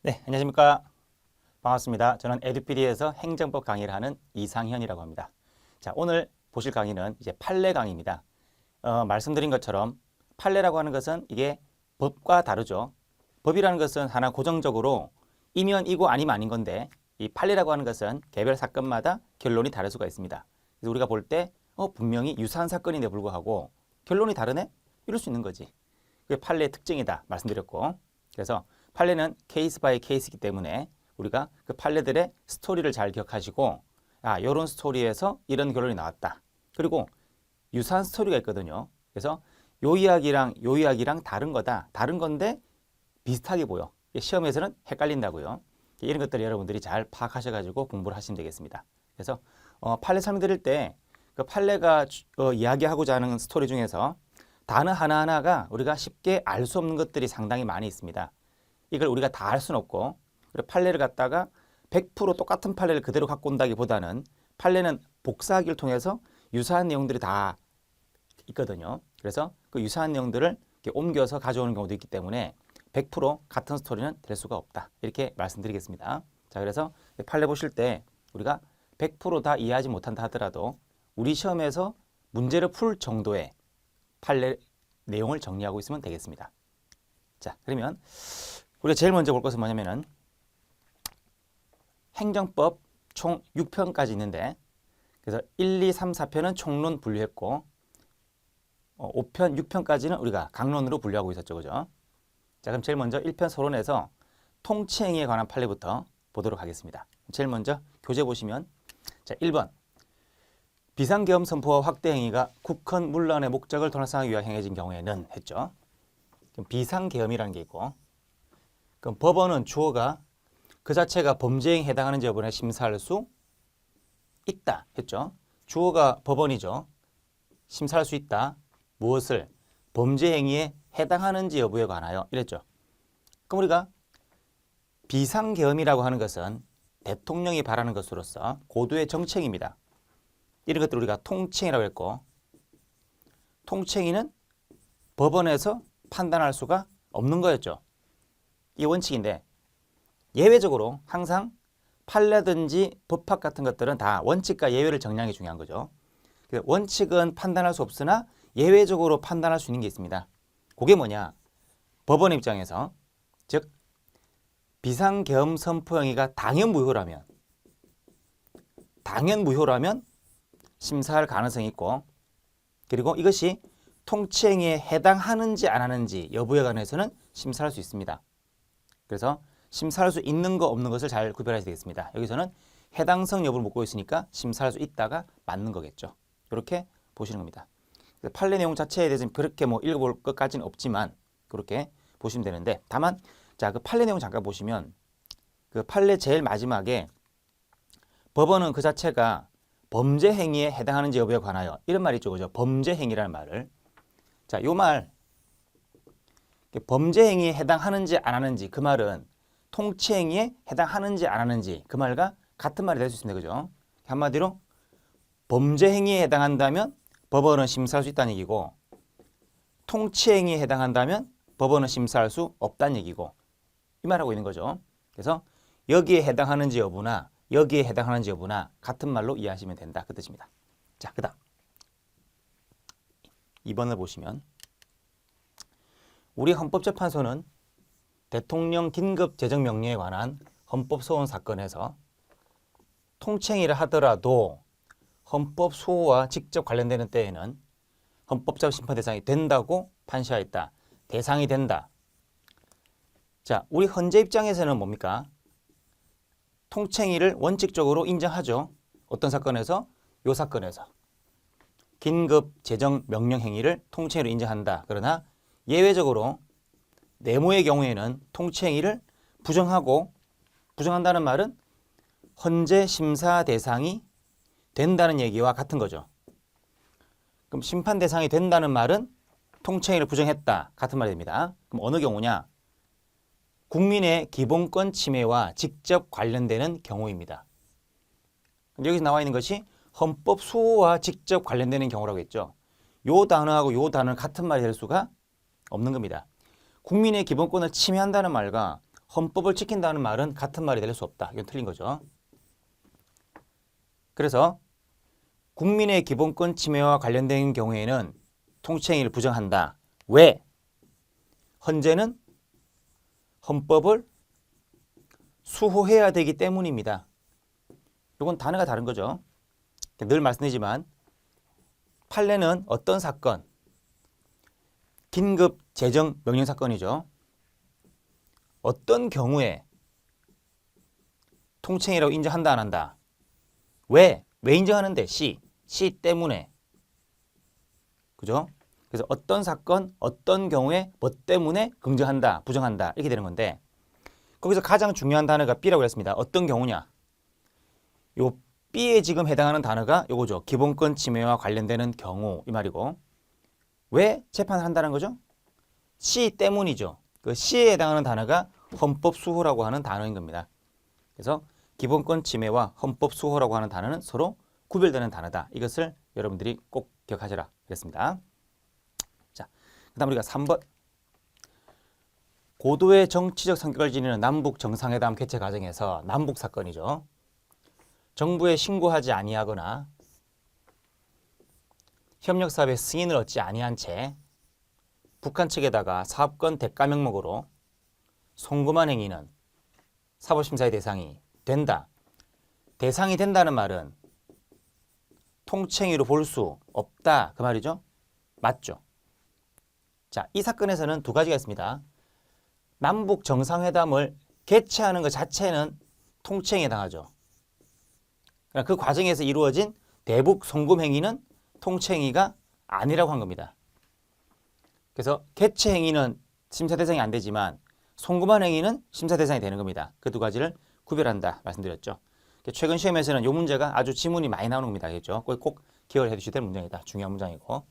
네, 안녕하십니까. 반갑습니다. 저는 에듀피디에서 행정법 강의를 하는 이상현이라고 합니다. 자, 오늘 보실 강의는 이제 판례 강의입니다. 말씀드린 것처럼 판례라고 하는 것은 이게 법과 다르죠. 법이라는 것은 하나 고정적으로 이면 이고 아니면 아닌 건데 이 판례라고 하는 것은 개별 사건마다 결론이 다를 수가 있습니다. 그래서 우리가 볼 때 분명히 유사한 사건인데 불구하고 결론이 다르네? 이럴 수 있는 거지. 그게 판례의 특징이다 말씀드렸고, 그래서 판례는 케이스 바이 케이스이기 때문에 우리가 그 판례들의 스토리를 잘 기억하시고, 이런 스토리에서 이런 결론이 나왔다. 그리고 유사한 스토리가 있거든요. 그래서 요 이야기랑 다른 거다. 다른 건데 비슷하게 보여. 시험에서는 헷갈린다고요. 이런 것들을 여러분들이 잘 파악하셔가지고 공부를 하시면 되겠습니다. 그래서 판례 설명드릴 때 그 판례가 이야기하고자 하는 스토리 중에서 단어 하나하나가 우리가 쉽게 알 수 없는 것들이 상당히 많이 있습니다. 이걸 우리가 다 알 수는 없고, 그리고 판례를 갖다가 100% 똑같은 판례를 그대로 갖고 온다기보다는 판례는 복사하기를 통해서 유사한 내용들이 다 있거든요. 그래서 그 유사한 내용들을 이렇게 옮겨서 가져오는 경우도 있기 때문에 100% 같은 스토리는 될 수가 없다. 이렇게 말씀드리겠습니다. 자, 그래서 판례 보실 때 우리가 100% 다 이해하지 못한다 하더라도 우리 시험에서 문제를 풀 정도의 판례 내용을 정리하고 있으면 되겠습니다. 자, 그러면 우리가 제일 먼저 볼 것은 뭐냐면은 행정법 총 6편까지 있는데, 그래서 1, 2, 3, 4편은 총론 분류했고 5편, 6편까지는 우리가 강론으로 분류하고 있었죠. 그죠? 자, 그럼 제일 먼저 1편 서론에서 통치행위에 관한 판례부터 보도록 하겠습니다. 제일 먼저 교재 보시면, 자, 1번 비상계엄 선포와 확대 행위가 국헌 문란의 목적을 달성하기 위하여 행해진 경우에는 했죠. 그럼 비상계엄이라는 게 있고, 그럼 법원은 주어가 그 자체가 범죄 행위에 해당하는지 여부를 심사할 수 있다 했죠. 주어가 법원이죠. 심사할 수 있다. 무엇을? 범죄 행위에 해당하는지 여부에 관하여 이랬죠. 그럼 우리가 비상계엄이라고 하는 것은 대통령이 바라는 것으로서 고도의 정책입니다. 이런 것들 우리가 통치행위라고 했고, 통치행위는 법원에서 판단할 수가 없는 거였죠. 이 원칙인데 예외적으로 항상 판례든지 법학 같은 것들은 다 원칙과 예외를 정리하는 게 중요한 거죠. 원칙은 판단할 수 없으나 예외적으로 판단할 수 있는 게 있습니다. 그게 뭐냐? 법원 입장에서, 즉 비상계엄 선포 행위가 당연 무효라면 심사할 가능성이 있고, 그리고 이것이 통치행위에 해당하는지 안 하는지 여부에 관해서는 심사할 수 있습니다. 그래서 심사할 수 있는 거 없는 것을 잘 구별하셔야 되겠습니다. 여기서는 해당성 여부를 묻고 있으니까 심사할 수 있다가 맞는 거겠죠. 이렇게 보시는 겁니다. 판례 내용 자체에 대해서는 그렇게 읽어볼 것까지는 없지만 그렇게 보시면 되는데, 다만 자, 그 판례 내용 잠깐 보시면 그 판례 제일 마지막에 법원은 그 자체가 범죄 행위에 해당하는지 여부에 관하여 이런 말이 있죠. 그죠? 범죄 행위라는 말을. 자, 요 말 범죄 행위에 해당하는지 안 하는지, 그 말은 통치 행위에 해당하는지 안 하는지 그 말과 같은 말이 될 수 있습니다. 그죠? 한마디로 범죄 행위에 해당한다면 법원은 심사할 수 있다는 얘기고, 통치 행위에 해당한다면 법원은 심사할 수 없다는 얘기고, 이 말하고 있는 거죠. 그래서 여기에 해당하는지 여부나 여기에 해당하는지 여부나 같은 말로 이해하시면 된다, 그 뜻입니다. 자, 그 다음 2번을 보시면, 우리 헌법재판소는 대통령 긴급 재정명령에 관한 헌법소원 사건에서 통치행위를 하더라도 헌법 수호와 직접 관련되는 때에는 헌법적 심판 대상이 된다고 판시하였다. 대상이 된다. 자, 우리 헌재 입장에서는 뭡니까? 통치행위를 원칙적으로 인정하죠. 어떤 사건에서? 요 사건에서. 긴급 재정 명령 행위를 통치행위로 인정한다. 그러나 예외적으로 내모의 경우에는 통치행위를 부정한다는 말은 헌재 심사 대상이 된다는 얘기와 같은 거죠. 그럼 심판 대상이 된다는 말은 통치행위를 부정했다, 같은 말이 됩니다. 그럼 어느 경우냐? 국민의 기본권 침해와 직접 관련되는 경우입니다. 여기서 나와 있는 것이 헌법 수호와 직접 관련되는 경우라고 했죠. 요 단어하고 요 단어는 같은 말이 될 수가 없는 겁니다. 국민의 기본권을 침해한다는 말과 헌법을 지킨다는 말은 같은 말이 될 수 없다. 이건 틀린 거죠. 그래서 국민의 기본권 침해와 관련된 경우에는 통치행위를 부정한다. 왜? 헌재는 헌법을 수호해야 되기 때문입니다. 이건 단어가 다른 거죠. 늘 말씀드리지만 판례는 어떤 사건? 긴급 재정 명령 사건이죠. 어떤 경우에 통치행위라고 인정한다 안 한다? 왜? 왜 인정하는데? 시 때문에. 그죠? 그래서 어떤 사건, 어떤 경우에 뭐 때문에 긍정한다, 부정한다 이렇게 되는 건데 거기서 가장 중요한 단어가 B라고 했습니다. 어떤 경우냐? 요 B에 지금 해당하는 단어가 요거죠. 기본권 침해와 관련되는 경우 이 말이고 왜 재판을 한다는 거죠? C 때문이죠. 그 C에 해당하는 단어가 헌법 수호라고 하는 단어인 겁니다. 그래서 기본권 침해와 헌법 수호라고 하는 단어는 서로 구별되는 단어다. 이것을 여러분들이 꼭 기억하시라 그랬습니다. 자, 그다음 우리가 3번. 고도의 정치적 성격을 지니는 남북 정상회담 개최 과정에서 남북 사건이죠. 정부에 신고하지 아니하거나 협력 사업의 승인을 얻지 아니한 채 북한 측에다가 사업권 대가 명목으로 송금한 행위는 사법심사의 대상이 된다. 대상이 된다는 말은 통치행위로 볼 수 없다. 그 말이죠. 맞죠? 자, 이 사건에서는 두 가지가 있습니다. 남북 정상회담을 개최하는 것 자체는 통치행위에 해당하죠. 그 과정에서 이루어진 대북 송금 행위는 통치행위가 아니라고 한 겁니다. 그래서 개최 행위는 심사 대상이 안 되지만 송금한 행위는 심사 대상이 되는 겁니다. 그 두 가지를 구별한다 말씀드렸죠. 최근 시험에서는 이 문제가 아주 지문이 많이 나오는 겁니다. 알겠죠? 꼭 기억을 해두셔야 될 문장이다. 중요한 문장이고.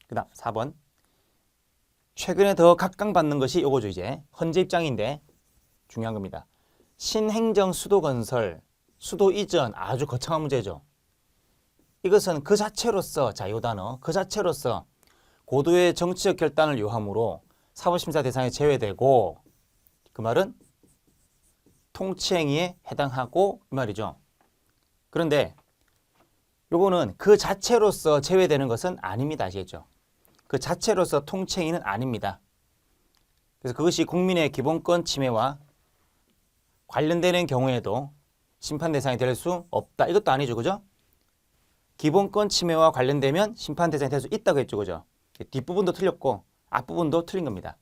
그 다음 4번. 최근에 더 각광받는 것이 요거죠. 이제 헌재 입장인데 중요한 겁니다. 신행정 수도 건설, 수도 이전 아주 거창한 문제죠. 이것은 그 자체로서 자, 요 단어 그 자체로서 고도의 정치적 결단을 요하므로 사법심사 대상에 제외되고 그 말은 통치행위에 해당하고 이 말이죠. 그런데 요거는 그 자체로서 제외되는 것은 아닙니다. 아시겠죠? 그 자체로서 통치행위는 아닙니다. 그래서 그것이 국민의 기본권 침해와 관련되는 경우에도 심판 대상이 될 수 없다. 이것도 아니죠. 그죠? 기본권 침해와 관련되면 심판 대상이 될 수 있다고 했죠. 그죠? 뒷부분도 틀렸고 앞부분도 틀린 겁니다.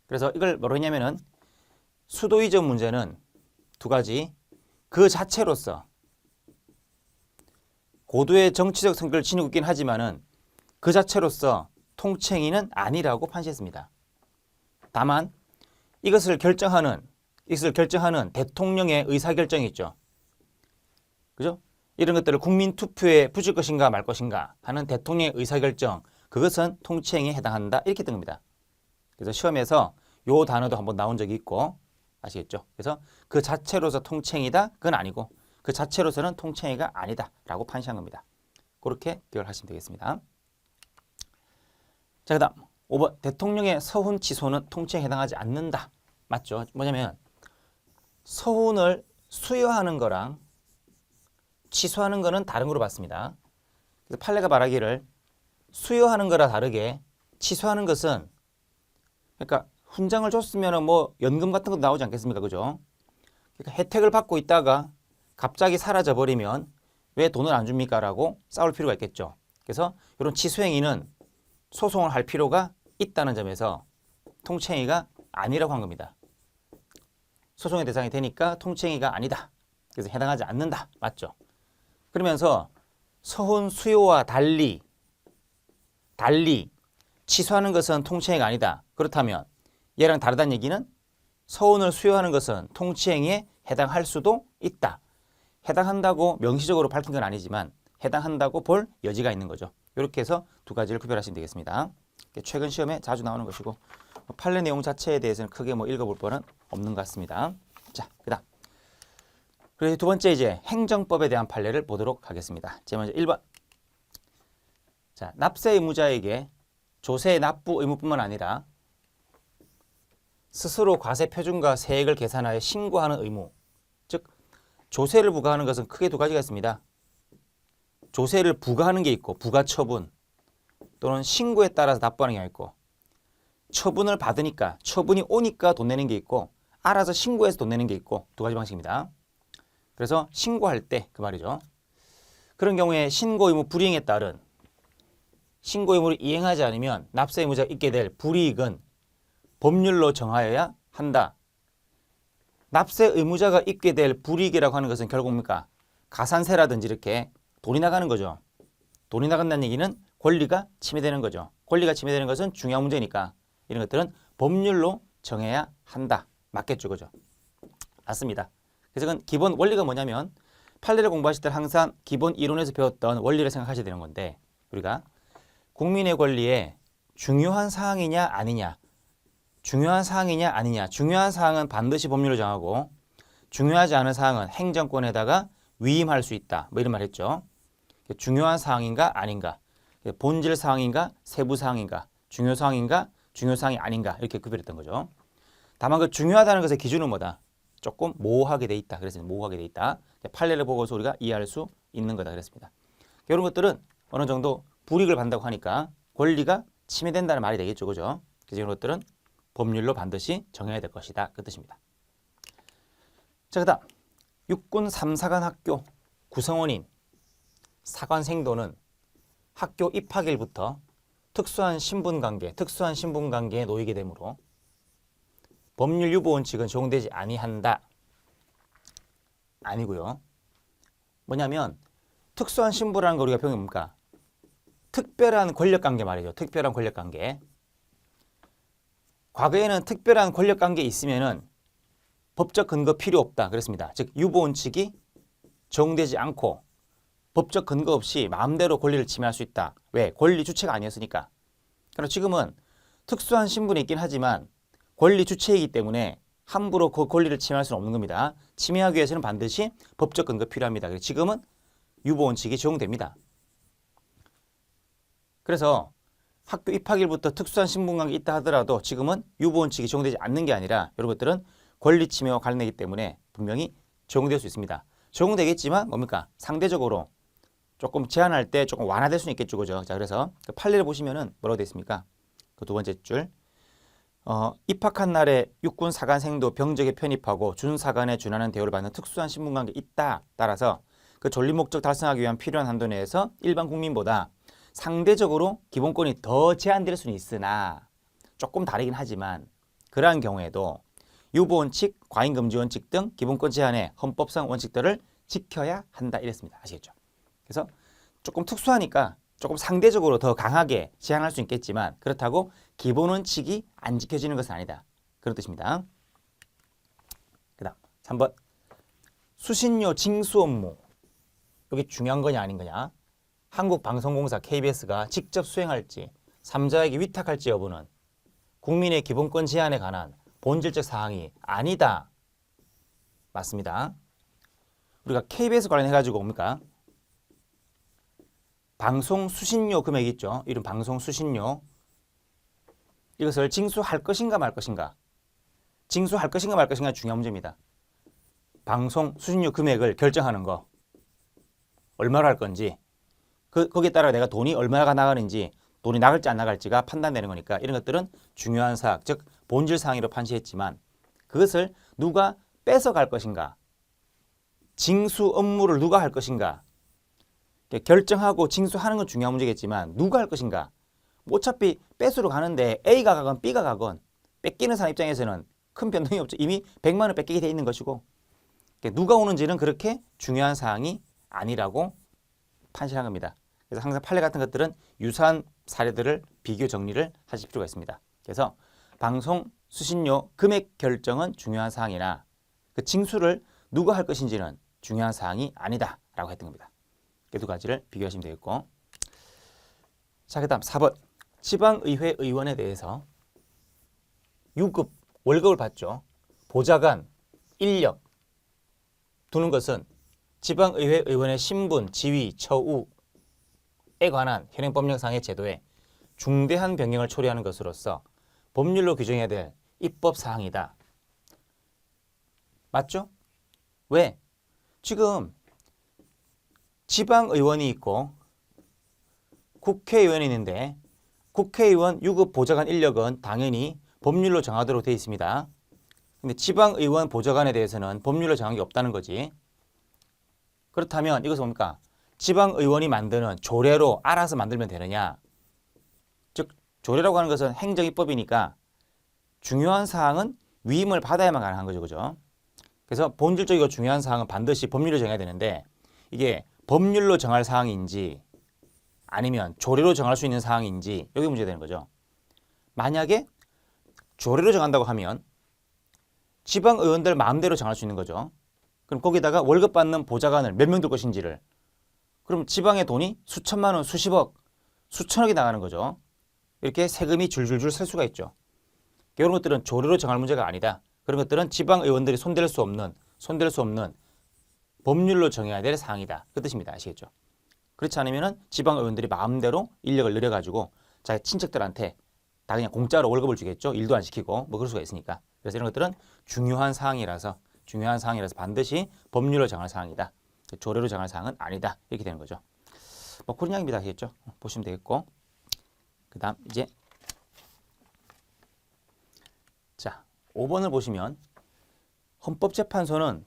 그래서 이걸 뭐로 했냐면은 수도 이전 문제는 두 가지 그 자체로서 고도의 정치적 성격을 지니고 있긴 하지만은 그 자체로서 통치행위는 아니라고 판시했습니다. 다만 이것을 결정하는 대통령의 의사결정이 있죠. 그죠? 이런 것들을 국민 투표에 붙일 것인가 말 것인가 하는 대통령의 의사결정, 그것은 통치행위에 해당한다. 이렇게 뜬 겁니다. 그래서 시험에서 요 단어도 한번 나온 적이 있고 아시겠죠? 그래서 그 자체로서 통치행위다? 그건 아니고 그 자체로서는 통치행위가 아니다 라고 판시한 겁니다. 그렇게 기억을 하시면 되겠습니다. 자, 그 다음 5번. 대통령의 서훈 취소는 통치행위에 해당하지 않는다. 맞죠? 뭐냐면 서훈을 수여하는 거랑 취소하는 거는 다른 거로 봤습니다. 그래서 판례가 말하기를 수여하는 거라 다르게 취소하는 것은 그러니까 훈장을 줬으면 뭐 연금 같은 것도 나오지 않겠습니까? 그죠? 그러니까 혜택을 받고 있다가 갑자기 사라져 버리면 왜 돈을 안 줍니까? 라고 싸울 필요가 있겠죠. 그래서 이런 취소행위는 소송을 할 필요가 있다는 점에서 통치행위가 아니라고 한 겁니다. 소송의 대상이 되니까 통치행위가 아니다. 그래서 해당하지 않는다. 맞죠? 그러면서 서훈 수요와 달리 취소하는 것은 통치행위가 아니다. 그렇다면 얘랑 다르다는 얘기는 서훈을 수여하는 것은 통치행위에 해당할 수도 있다. 해당한다고 명시적으로 밝힌 건 아니지만 해당한다고 볼 여지가 있는 거죠. 이렇게 해서 두 가지를 구별하시면 되겠습니다. 최근 시험에 자주 나오는 것이고 판례 내용 자체에 대해서는 크게 뭐 읽어볼 거는 없는 것 같습니다. 자, 그다음 그리고 두 번째 이제 행정법에 대한 판례를 보도록 하겠습니다. 제일 먼저 1번. 자, 납세 의무자에게 조세 납부 의무뿐만 아니라 스스로 과세 표준과 세액을 계산하여 신고하는 의무. 즉 조세를 부과하는 것은 크게 두 가지가 있습니다. 조세를 부과하는 게 있고 부과 처분 또는 신고에 따라서 납부하는 게 있고 처분을 받으니까 처분이 오니까 돈 내는 게 있고 알아서 신고해서 돈 내는 게 있고 두 가지 방식입니다. 그래서 신고할 때 그 말이죠. 그런 경우에 신고 의무 불이행에 따른 신고 의무를 이행하지 않으면 납세 의무자가 있게 될 불이익은 법률로 정하여야 한다. 납세 의무자가 있게 될 불이익이라고 하는 것은 결국 뭡니까? 가산세라든지 이렇게 돈이 나가는 거죠. 돈이 나간다는 얘기는 권리가 침해되는 거죠. 권리가 침해되는 것은 중요한 문제니까 이런 것들은 법률로 정해야 한다. 맞겠죠, 그죠? 맞습니다. 그래서 그건 기본 원리가 뭐냐면 판례를 공부하실 때 항상 기본 이론에서 배웠던 원리를 생각하셔야 되는 건데 우리가 국민의 권리에 중요한 사항이냐 아니냐 중요한 사항이냐 아니냐 중요한 사항은 반드시 법률로 정하고 중요하지 않은 사항은 행정권에다가 위임할 수 있다. 뭐 이런 말 했죠. 중요한 사항인가 아닌가 본질 사항인가 세부 사항인가 중요 사항인가 중요 사항이 아닌가 이렇게 구별했던 거죠. 다만 그 중요하다는 것의 기준은 뭐다? 조금 모호하게 돼 있다. 그래서 모호하게 돼 있다. 판례를 보고서 우리가 이해할 수 있는 거다. 그랬습니다. 이런 것들은 어느 정도 불이익을 받는다고 하니까 권리가 침해된다는 말이 되겠죠. 그죠? 그래서 이런 것들은 법률로 반드시 정해야 될 것이다. 그 뜻입니다. 자, 그 다음 육군 3사관 학교 구성원인 사관생도는 학교 입학일부터 특수한 신분관계에 놓이게 되므로 법률 유보 원칙은 적용되지 아니한다. 아니고요. 뭐냐면 특수한 신분이라는 거 우리가 배운 게 뭡니까? 특별한 권력관계 말이죠. 특별한 권력관계. 과거에는 특별한 권력관계에 있으면은 법적 근거 필요 없다. 그랬습니다. 즉 유보 원칙이 적용되지 않고 법적 근거 없이 마음대로 권리를 침해할 수 있다. 왜? 권리 주체가 아니었으니까. 그러나 지금은 특수한 신분이 있긴 하지만 권리 주체이기 때문에 함부로 그 권리를 침해할 수는 없는 겁니다. 침해하기 위해서는 반드시 법적 근거 필요합니다. 그래서 지금은 유보 원칙이 적용됩니다. 그래서 학교 입학일부터 특수한 신분관계 있다 하더라도 지금은 유보 원칙이 적용되지 않는 게 아니라 이런 것들은 권리 침해와 관련되기 때문에 분명히 적용될 수 있습니다. 적용되겠지만 뭡니까? 상대적으로 조금 제한할 때 조금 완화될 수는 있겠죠. 그죠? 자, 그래서 그 판례를 보시면은 뭐라고 되어 있습니까? 그 두 번째 줄. 입학한 날에 육군 사관생도 병적에 편입하고 준사관에 준하는 대우를 받는 특수한 신분관계에 있다. 따라서 그 존립 목적 달성하기 위한 필요한 한도 내에서 일반 국민보다 상대적으로 기본권이 더 제한될 수는 있으나 조금 다르긴 하지만 그러한 경우에도 유보 원칙, 과잉 금지 원칙 등 기본권 제한의 헌법상 원칙들을 지켜야 한다. 이랬습니다. 아시겠죠? 그래서 조금 특수하니까 조금 상대적으로 더 강하게 제한할 수 있겠지만 그렇다고 기본 원칙이 안 지켜지는 것은 아니다. 그런 뜻입니다. 그 다음 3번 수신료 징수 업무. 이게 중요한 거냐 아닌 거냐. 한국방송공사 KBS가 직접 수행할지 3자에게 위탁할지 여부는 국민의 기본권 제한에 관한 본질적 사항이 아니다. 맞습니다. 우리가 KBS 관련해가지고 뭡니까? 방송 수신료 금액이 있죠. 이런 방송 수신료. 이것을 징수할 것인가 말 것인가. 징수할 것인가 말 것인가 중요한 문제입니다. 방송 수신료 금액을 결정하는 거. 얼마로 할 건지. 거기에 따라 내가 돈이 얼마가 나가는지 돈이 나갈지 안 나갈지가 판단되는 거니까 이런 것들은 중요한 사항, 즉 본질 사항으로 판시했지만 그것을 누가 뺏어갈 것인가. 징수 업무를 누가 할 것인가. 결정하고 징수하는 건 중요한 문제겠지만 누가 할 것인가. 어차피 뺏으러 가는데 A가 가건 B가 가건 뺏기는 사람 입장에서는 큰 변동이 없죠. 이미 100만 원 뺏기게 돼 있는 것이고 누가 오는지는 그렇게 중요한 사항이 아니라고 판시한 겁니다. 그래서 항상 판례 같은 것들은 유사한 사례들을 비교 정리를 하실 필요가 있습니다. 그래서 방송 수신료 금액 결정은 중요한 사항이나 그 징수를 누가 할 것인지는 중요한 사항이 아니다 라고 했던 겁니다. 이 두 가지를 비교하시면 되겠고, 자, 그 다음 4번 지방의회 의원에 대해서 유급 월급을 받죠. 보좌관, 인력 두는 것은 지방의회 의원의 신분, 지위, 처우에 관한 현행법령상의 제도에 중대한 변경을 초래하는 것으로서 법률로 규정해야 될 입법 사항이다. 맞죠? 왜? 지금 지방의원이 있고 국회의원이 있는데 국회의원 유급 보좌관 인력은 당연히 법률로 정하도록 되어 있습니다. 근데 지방의원 보좌관에 대해서는 법률로 정한 게 없다는 거지. 그렇다면 이것은 뭡니까? 지방의원이 만드는 조례로 알아서 만들면 되느냐? 즉 조례라고 하는 것은 행정입법이니까 중요한 사항은 위임을 받아야만 가능한 거죠. 그죠? 그래서 본질적이고 중요한 사항은 반드시 법률로 정해야 되는데 이게 법률로 정할 사항인지 아니면 조례로 정할 수 있는 사항인지 여기 문제가 되는 거죠. 만약에 조례로 정한다고 하면 지방의원들 마음대로 정할 수 있는 거죠. 그럼 거기다가 월급 받는 보좌관을 몇 명 둘 것인지를 그럼 지방의 돈이 수천만 원, 수십억, 수천억이 나가는 거죠. 이렇게 세금이 줄줄줄 셀 수가 있죠. 이런 것들은 조례로 정할 문제가 아니다. 그런 것들은 지방의원들이 손댈 수 없는 법률로 정해야 될 사항이다. 그 뜻입니다. 아시겠죠? 그렇지 않으면 지방의원들이 마음대로 인력을 늘려가지고 자기 친척들한테 다 그냥 공짜로 월급을 주겠죠. 일도 안 시키고 뭐 그럴 수가 있으니까. 그래서 이런 것들은 중요한 사항이라서 반드시 법률로 정할 사항이다. 조례로 정할 사항은 아니다. 이렇게 되는 거죠. 뭐 그런 이야기입니다. 아시겠죠? 보시면 되겠고. 그 다음 이제 자 5번을 보시면 헌법재판소는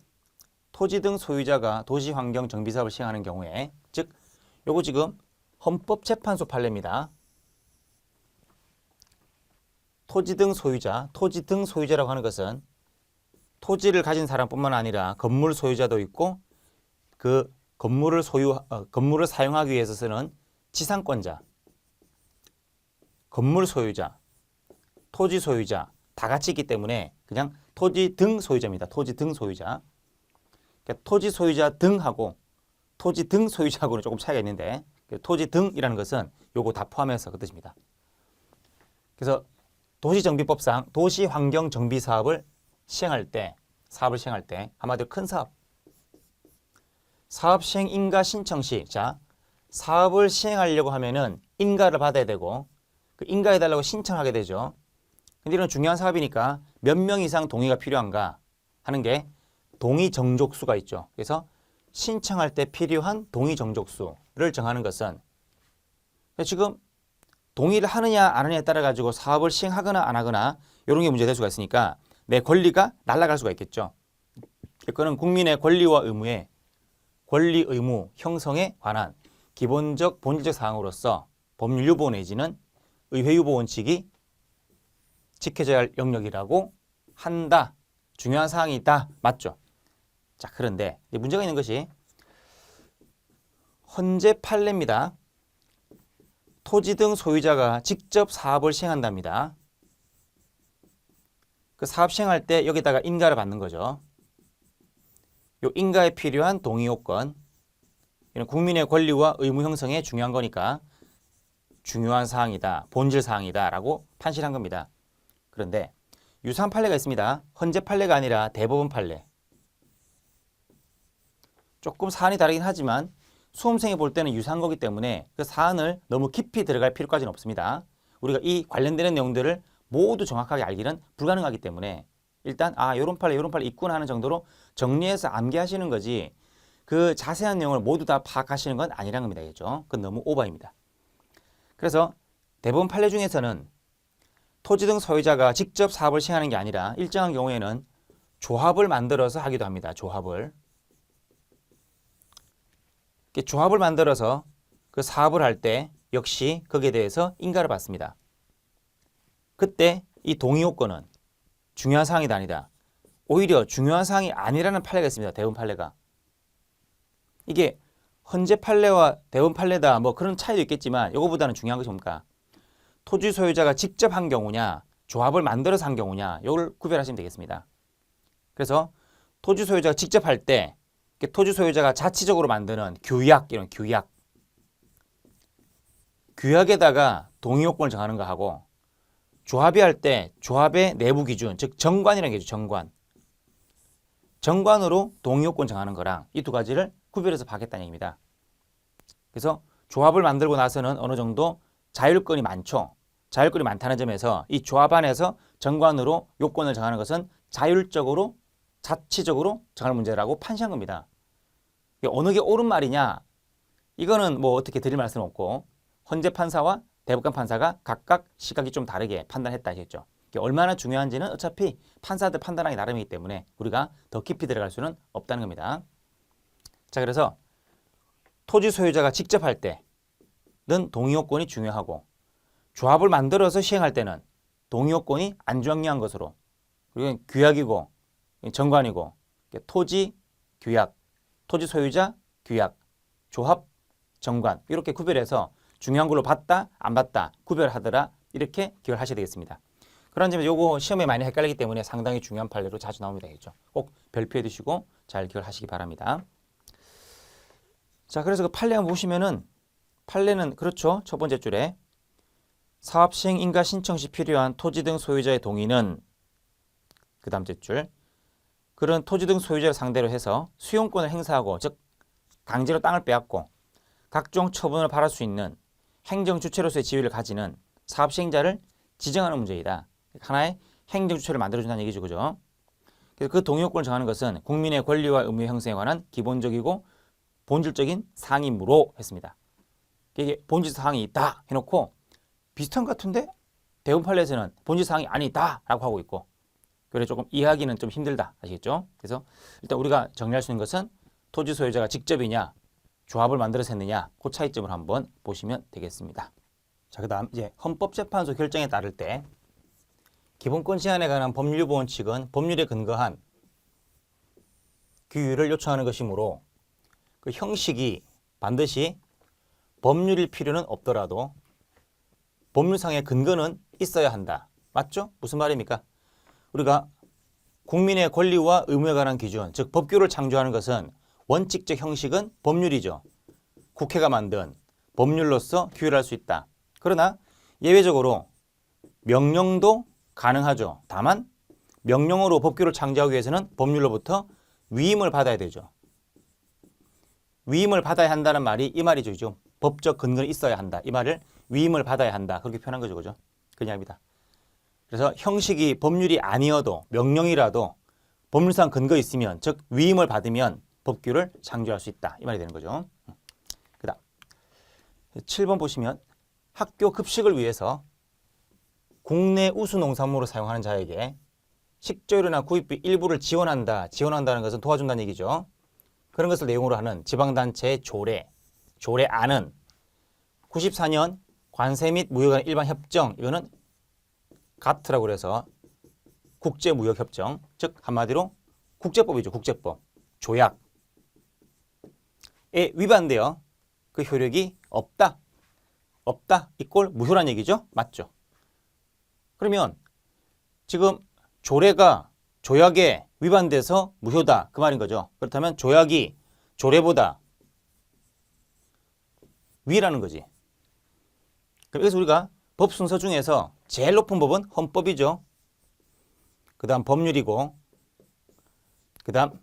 토지 등 소유자가 도시환경정비사업을 시행하는 경우에 즉 요거 지금 헌법재판소 판례입니다. 토지 등 소유자라고 하는 것은 토지를 가진 사람뿐만 아니라 건물 소유자도 있고 그 건물을 사용하기 위해서 쓰는 지상권자, 건물 소유자, 토지 소유자 다 같이 있기 때문에 그냥 토지 등 소유자입니다. 토지 등 소유자. 그러니까 토지 소유자 등하고 토지 등 소유자하고는 조금 차이가 있는데 토지 등이라는 것은 요거 다 포함해서 그 뜻입니다. 그래서 도시정비법상 도시환경정비사업을 시행할 때 한마디로 큰 사업 시행 인가 신청 시 사업을 시행하려고 하면은 인가를 받아야 되고 그 인가해달라고 신청하게 되죠. 근데 이런 중요한 사업이니까 몇 명 이상 동의가 필요한가 하는 게 동의 정족수가 있죠. 그래서 신청할 때 필요한 동의 정족수를 정하는 것은 지금 동의를 하느냐 안 하느냐에 따라 가지고 사업을 시행하거나 안 하거나 이런 게 문제될 수가 있으니까 내 권리가 날아갈 수가 있겠죠. 그거는 국민의 권리와 권리 의무 형성에 관한 기본적 본질적 사항으로서 법률 유보 내지는 의회 유보 원칙이 지켜져야 할 영역이라고 한다. 중요한 사항이다. 맞죠? 자, 그런데 문제가 있는 것이 헌재 판례입니다. 토지 등 소유자가 직접 사업을 시행한답니다. 그 사업 시행할 때 여기다가 인가를 받는 거죠. 요 인가에 필요한 동의 요건, 이런 국민의 권리와 의무 형성에 중요한 거니까 중요한 사항이다, 본질 사항이다라고 판시한 겁니다. 그런데 유사한 판례가 있습니다. 헌재 판례가 아니라 대법원 판례. 조금 사안이 다르긴 하지만 수험생이 볼 때는 유사한 거기 때문에 그 사안을 너무 깊이 들어갈 필요까지는 없습니다. 우리가 이 관련되는 내용들을 모두 정확하게 알기는 불가능하기 때문에 일단 요런 판례 있구나 하는 정도로 정리해서 암기하시는 거지 그 자세한 내용을 모두 다 파악하시는 건 아니란 겁니다. 그죠? 그건 너무 오버입니다. 그래서 대법원 판례 중에서는 토지 등 소유자가 직접 사업을 시행하는 게 아니라 일정한 경우에는 조합을 만들어서 하기도 합니다. 조합을 만들어서 그 사업을 할 때 역시 거기에 대해서 인가를 받습니다. 그때 이 동의 요건은 중요한 사항이 아니다. 오히려 중요한 사항이 아니라는 판례가 있습니다. 대법원 판례가. 이게 헌재 판례와 대법원 판례다 뭐 그런 차이도 있겠지만 이거보다는 중요한 것이 뭡니까? 토지 소유자가 직접 한 경우냐 조합을 만들어서 한 경우냐 이걸 구별하시면 되겠습니다. 그래서 토지 소유자가 직접 할 때 토지 소유자가 자치적으로 만드는 이런 규약에다가 동의 요건을 정하는 거 하고 조합이 할 때 조합의 내부 기준, 즉 정관이라는 게 있죠. 정관으로 동의 요건 정하는 거랑 이 두 가지를 구별해서 파악했다는 얘기입니다. 그래서 조합을 만들고 나서는 어느 정도 자율권이 많죠. 자율권이 많다는 점에서 이 조합 안에서 정관으로 요건을 정하는 것은 자율적으로 자치적으로 정할 문제라고 판시한 겁니다. 어느 게 옳은 말이냐? 이거는 뭐 어떻게 드릴 말씀 없고 헌재 판사와 대법관 판사가 각각 시각이 좀 다르게 판단했다 하셨죠. 이게 얼마나 중요한지는 어차피 판사들 판단하기 나름이기 때문에 우리가 더 깊이 들어갈 수는 없다는 겁니다. 자, 그래서 토지 소유자가 직접 할 때는 동의요건이 중요하고 조합을 만들어서 시행할 때는 동의요건이 안 중요한 것으로, 그리고 규약이고 정관이고 토지 규약, 토지 소유자 규약, 조합 정관 이렇게 구별해서 중요한 걸로 봤다 안 봤다 구별하더라 이렇게 기억을 하셔야 되겠습니다. 그런 점에서 요거 시험에 많이 헷갈리기 때문에 상당히 중요한 판례로 자주 나옵니다. 꼭 별표해 두시고 잘 기억을 하시기 바랍니다. 자, 그래서 그 판례 한번 보시면은 판례는 그렇죠. 첫 번째 줄에 사업 시행 인가 신청 시 필요한 토지 등 소유자의 동의는 그 다음 줄 그런 토지 등 소유자를 상대로 해서 수용권을 행사하고 즉 강제로 땅을 빼앗고 각종 처분을 받을 수 있는 행정 주체로서의 지위를 가지는 사업 시행자를 지정하는 문제이다. 하나의 행정 주체를 만들어준다는 얘기죠. 그죠? 그래서 그 동의요건을 정하는 것은 국민의 권리와 의무 형성에 관한 기본적이고 본질적인 사항이므로 했습니다. 이게 본질 사항이 있다 해놓고 비슷한 것 같은데 대법원 판례에서는 본질 사항이 아니다 라고 하고 있고 그래 조금 이해하기는 좀 힘들다 아시겠죠? 그래서 일단 우리가 정리할 수 있는 것은 토지 소유자가 직접이냐 조합을 만들어서 했느냐 그 차이점을 한번 보시면 되겠습니다. 자, 그다음 이제 헌법재판소 결정에 따를 때 기본권 제한에 관한 법률 유보 원칙은 법률에 근거한 규율을 요청하는 것이므로 그 형식이 반드시 법률일 필요는 없더라도 법률상의 근거는 있어야 한다. 맞죠? 무슨 말입니까? 우리가 국민의 권리와 의무에 관한 기준, 즉 법규를 창조하는 것은 원칙적 형식은 법률이죠. 국회가 만든 법률로서 규율할 수 있다. 그러나 예외적으로 명령도 가능하죠. 다만 명령으로 법규를 창조하기 위해서는 법률로부터 위임을 받아야 되죠. 위임을 받아야 한다는 말이 이 말이죠. 법적 근거는 있어야 한다. 이 말을 위임을 받아야 한다. 그렇게 표현한 거죠. 그죠? 그냥입니다. 그래서 형식이 법률이 아니어도 명령이라도 법률상 근거 있으면 즉 위임을 받으면 법규를 창조할 수 있다. 이 말이 되는 거죠. 그 다음 7번 보시면 학교 급식을 위해서 국내 우수 농산물을 사용하는 자에게 식재료나 구입비 일부를 지원한다. 지원한다는 것은 도와준다는 얘기죠. 그런 것을 내용으로 하는 지방단체의 조례안은 94년 관세 및 무역 간 일반 협정, 이거는 가트라고 그래서 국제무역협정, 즉 한마디로 국제법이죠. 국제법, 조약에 위반되어 그 효력이 없다. 이꼴 무효란 얘기죠. 맞죠? 그러면 지금 조약에 위반돼서 무효다. 그 말인 거죠. 그렇다면 조약이 조례보다 위라는 거지. 그래서 우리가 법 순서 중에서 제일 높은 법은 헌법이죠. 그 다음 법률이고 그 다음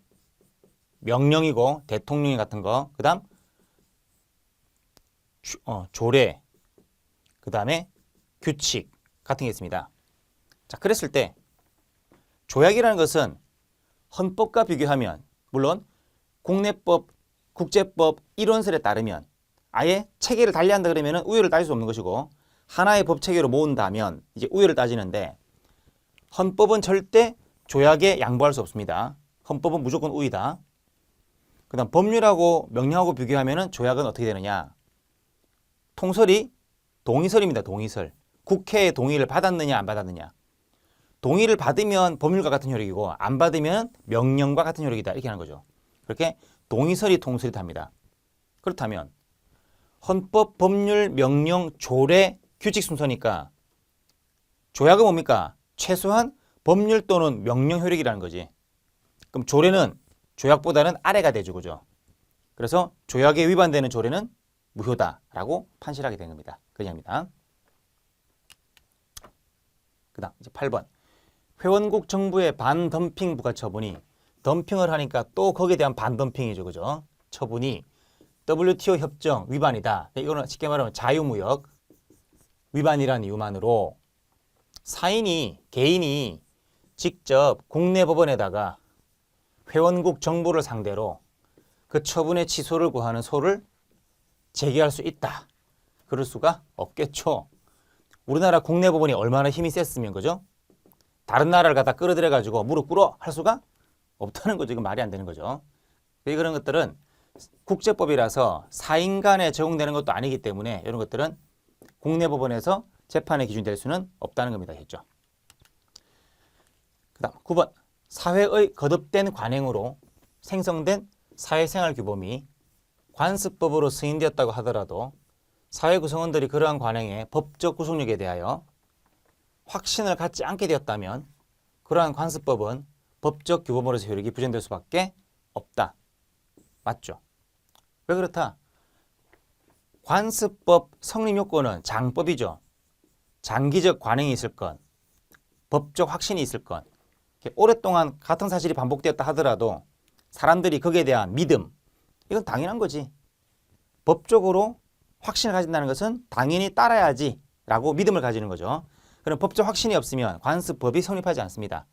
명령이고 대통령이 같은 거 그 다음 조례 그 다음에 규칙 같은 게 있습니다. 자, 그랬을 때 조약이라는 것은 헌법과 비교하면 물론 국내법, 국제법 이론설에 따르면 아예 체계를 달리한다 그러면 우위를 따질 수 없는 것이고 하나의 법 체계로 모은다면 이제 우위를 따지는데 헌법은 절대 조약에 양보할 수 없습니다. 헌법은 무조건 우위다. 그 다음 법률하고 명령하고 비교하면 조약은 어떻게 되느냐. 통설이 동의설입니다. 동의설. 국회의 동의를 받았느냐 안 받았느냐. 동의를 받으면 법률과 같은 효력이고 안 받으면 명령과 같은 효력이다. 이렇게 하는 거죠. 그렇게 동의설이 통설이 답니다. 그렇다면 헌법, 법률, 명령, 조례, 규칙 순서니까 조약은 뭡니까? 최소한 법률 또는 명령 효력이라는 거지. 그럼 조례는 조약보다는 아래가 되죠. 그죠? 그래서 조약에 위반되는 조례는 무효다라고 판시하게 된 겁니다. 그냥입니다. 그 다음 이제 8번. 회원국 정부의 반덤핑 부가처분이 덤핑을 하니까 또 거기에 대한 반덤핑이죠. 그죠? 처분이 WTO 협정 위반이다. 이거는 쉽게 말하면 자유무역 위반이라는 이유만으로 개인이 직접 국내 법원에다가 회원국 정부를 상대로 그 처분의 취소를 구하는 소를 제기할 수 있다. 그럴 수가 없겠죠. 우리나라 국내 법원이 얼마나 힘이 셌으면 그죠? 다른 나라를 갖다 끌어들여가지고 무릎 꿇어 할 수가 없다는 거죠. 이건 말이 안 되는 거죠. 그런 것들은 국제법이라서 사인 간에 적용되는 것도 아니기 때문에 이런 것들은 국내 법원에서 재판의 기준이 될 수는 없다는 겁니다. 했죠. 그 다음 9번 사회의 거듭된 관행으로 생성된 사회생활 규범이 관습법으로 승인되었다고 하더라도 사회 구성원들이 그러한 관행의 법적 구속력에 대하여 확신을 갖지 않게 되었다면 그러한 관습법은 법적 규범으로서 효력이 부정될 수밖에 없다. 맞죠? 왜 그렇다? 관습법 성립 요건은 장법이죠. 장기적 관행이 있을 건, 법적 확신이 있을 건, 오랫동안 같은 사실이 반복되었다 하더라도 사람들이 거기에 대한 믿음, 이건 당연한 거지. 법적으로 확신을 가진다는 것은 당연히 따라야지 라고 믿음을 가지는 거죠. 그럼 법적 확신이 없으면 관습법이 성립하지 않습니다.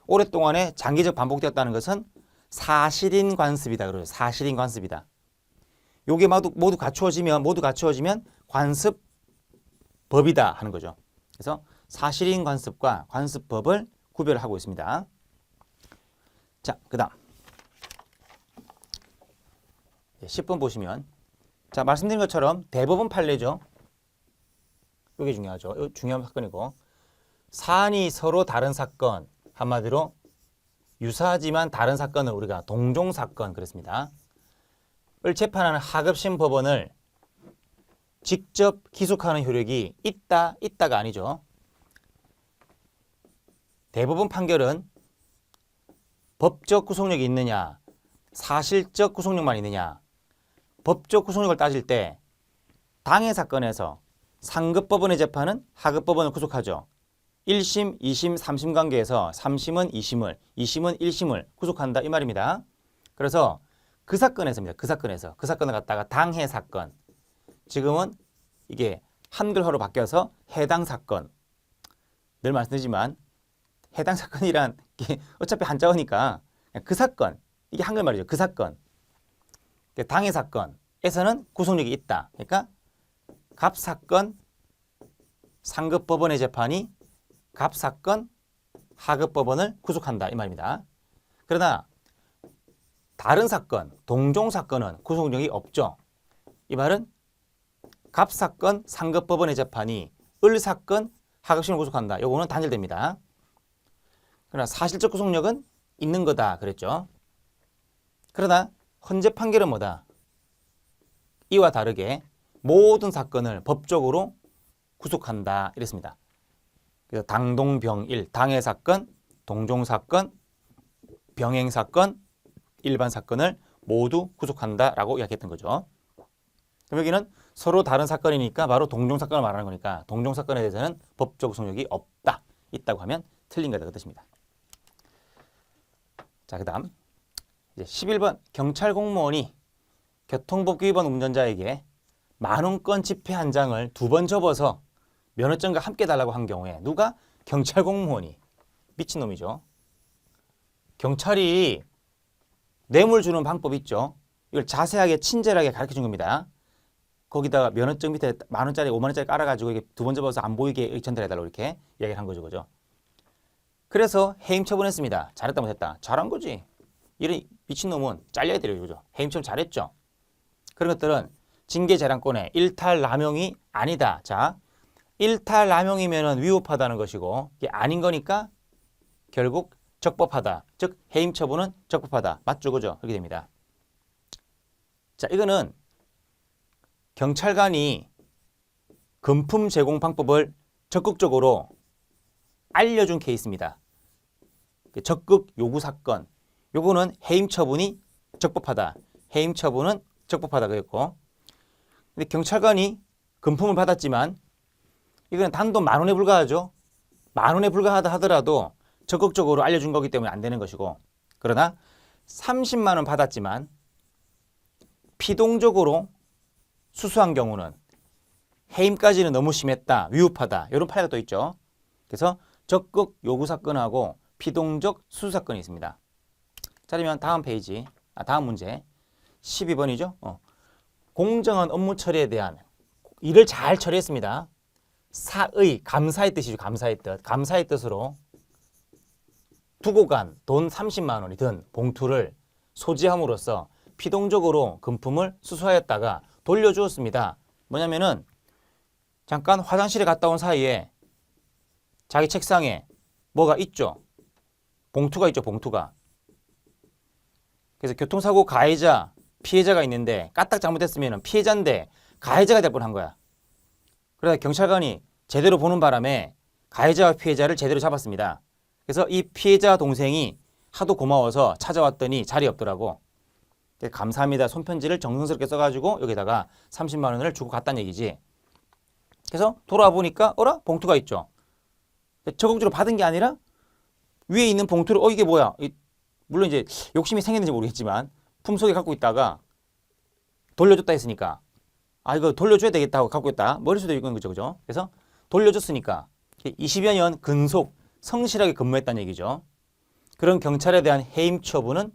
오랫동안에 장기적 반복되었다는 것은 사실인 관습이다. 그러죠. 사실인 관습이다. 요게 모두 갖추어지면 관습법이다 하는 거죠. 그래서 사실인 관습과 관습법을 구별하고 있습니다. 자, 그 다음 10번 보시면 자 말씀드린 것처럼 대법원 판례죠. 이게 중요하죠. 이거 중요한 사건이고 사안이 서로 다른 사건, 한마디로 유사하지만 다른 사건을 우리가 동종사건 그랬습니다. 을 재판하는 하급심 법원을 직접 기속하는 효력이 있다가 아니죠. 대법원 판결은 법적 구속력이 있느냐, 사실적 구속력만 있느냐. 법적 구속력을 따질 때 당해 사건에서 상급법원의 재판은 하급법원을 구속하죠. 1심, 2심, 3심 관계에서 3심은 2심을, 2심은 1심을 구속한다 이 말입니다. 그래서 그 사건에서입니다. 그 사건을 갖다가 당해 사건. 지금은 이게 한글화로 바뀌어서 해당 사건. 늘 말씀드리지만 해당 사건이란 게 어차피 한자어니까 그 사건. 이게 한글말이죠. 그 사건. 당해 사건에서는 구속력이 있다. 그러니까 갑사건 상급법원의 재판이 갑사건 하급법원을 구속한다 이 말입니다. 그러나 다른 사건, 동종사건은 구속력이 없죠. 이 말은 갑사건 상급법원의 재판이 을사건 하급심을 구속한다. 요거는 단절됩니다. 그러나 사실적 구속력은 있는 거다 그랬죠. 그러나 헌재 판결은 뭐다? 이와 다르게 모든 사건을 법적으로 구속한다 이랬습니다. 그래서 당동병일, 당해사건, 동종사건, 병행사건, 일반 사건을 모두 구속한다라고 이야기했던 거죠. 그럼 여기는 서로 다른 사건이니까 바로 동종사건을 말하는 거니까 동종사건에 대해서는 법적 구속력이 없다, 있다고 하면 틀린 거다 그 뜻입니다. 자, 그 다음 이제 11번 경찰 공무원이 교통법규 위반 운전자에게 10,000원권 지폐 한 장을 2번 접어서 면허증과 함께 달라고 한 경우에 누가? 경찰 공무원이. 미친놈이죠. 경찰이 뇌물 주는 방법 있죠. 이걸 자세하게 친절하게 가르쳐 준 겁니다. 거기다가 면허증 밑에 10,000원짜리 50,000원짜리 깔아가지고 이게 2번 접어서 안 보이게 전달해달라고 이렇게 이야기를 한 거죠. 그죠? 그래서 해임 처분했습니다. 잘했다 못했다. 잘한 거지. 이런 미친놈은 잘려야 돼요. 그죠? 해임 처분 잘했죠. 그런 것들은 징계재량권의 일탈남용이 아니다. 자, 일탈남용이면 위법하다는 것이고 이게 아닌 거니까 결국 적법하다. 즉 해임 처분은 적법하다. 맞죠? 그죠? 그렇게 됩니다. 자, 이거는 경찰관이 금품 제공 방법을 적극적으로 알려준 케이스입니다. 적극 요구 사건. 요거는 해임 처분이 적법하다. 해임 처분은 적법하다 그랬고, 근데 경찰관이 금품을 받았지만 이거는 단돈 10,000원에 불과하죠. 10,000원에 불과하다 하더라도 적극적으로 알려준 거기 때문에 안 되는 것이고, 그러나 30만 원 받았지만 피동적으로 수수한 경우는 해임까지는 너무 심했다, 위법하다 이런 판례가 또 있죠. 그래서 적극 요구 사건하고 피동적 수수 사건이 있습니다. 자, 그러면 다음 문제 12번이죠. 공정한 업무 처리에 대한 일을 잘 처리했습니다. 감사의 뜻이죠. 감사의 뜻. 감사의 뜻으로 두고 간 돈 30만 원이 든 봉투를 소지함으로써 피동적으로 금품을 수수하였다가 돌려주었습니다. 뭐냐면은 잠깐 화장실에 갔다 온 사이에 자기 책상에 뭐가 있죠. 봉투가 있죠. 봉투가. 그래서 교통사고 가해자, 피해자가 있는데 까딱 잘못했으면 피해자인데 가해자가 될 뻔한 거야. 그래서 경찰관이 제대로 보는 바람에 가해자와 피해자를 제대로 잡았습니다. 그래서 이 피해자 동생이 하도 고마워서 찾아왔더니 자리에 없더라고. 감사합니다. 손편지를 정성스럽게 써가지고 여기다가 30만 원을 주고 갔다는 얘기지. 그래서 돌아와 보니까 어라? 봉투가 있죠. 적응주로 받은 게 아니라 위에 있는 봉투를 이게 뭐야? 물론 이제 욕심이 생겼는지 모르겠지만 품속에 갖고 있다가 돌려줬다 했으니까 이거 돌려줘야 되겠다 하고 갖고 있다. 머릿속에 있는 거죠. 그죠? 그래서 돌려줬으니까 20여 년 근속 성실하게 근무했다는 얘기죠. 그런 경찰에 대한 해임 처분은